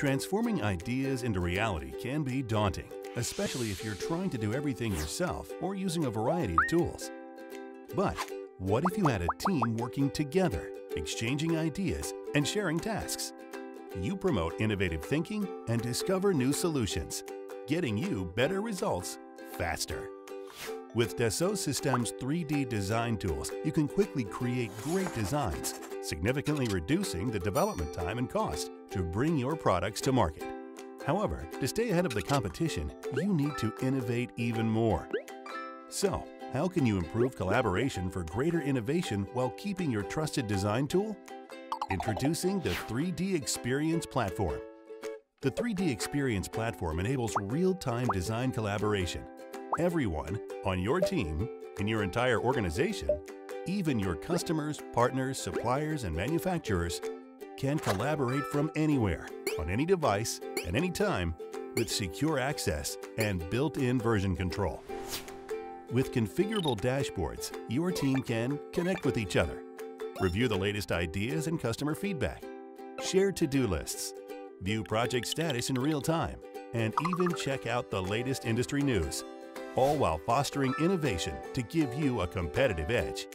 Transforming ideas into reality can be daunting, especially if you're trying to do everything yourself or using a variety of tools. But what if you had a team working together, exchanging ideas and sharing tasks? You promote innovative thinking and discover new solutions, getting you better results faster. With Dassault Systèmes 3D design tools, you can quickly create great designs, significantly reducing the development time and cost to bring your products to market. However, to stay ahead of the competition, you need to innovate even more. So, how can you improve collaboration for greater innovation while keeping your trusted design tool? Introducing the 3D Experience Platform. The 3D Experience Platform enables real-time design collaboration. Everyone on your team, in your entire organization, even your customers, partners, suppliers, and manufacturers can collaborate from anywhere, on any device, at any time, with secure access and built-in version control. With configurable dashboards, your team can connect with each other, review the latest ideas and customer feedback, share to-do lists, view project status in real time, and even check out the latest industry news, all while fostering innovation to give you a competitive edge.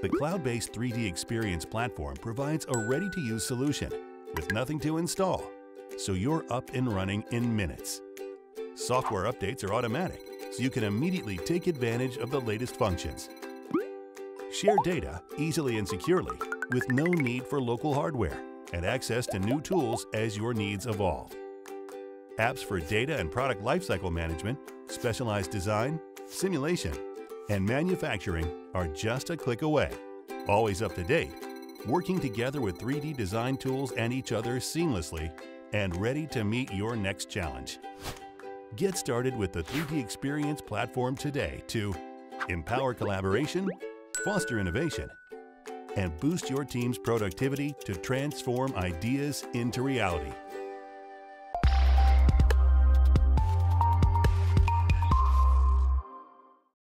The cloud-based 3D Experience platform provides a ready-to-use solution with nothing to install, so you're up and running in minutes. Software updates are automatic, so you can immediately take advantage of the latest functions. Share data easily and securely with no need for local hardware and access to new tools as your needs evolve. Apps for data and product lifecycle management, specialized design, simulation, and manufacturing are just a click away. Always up to date, working together with 3D design tools and each other seamlessly and ready to meet your next challenge. Get started with the 3D Experience platform today to empower collaboration, foster innovation, and boost your team's productivity to transform ideas into reality.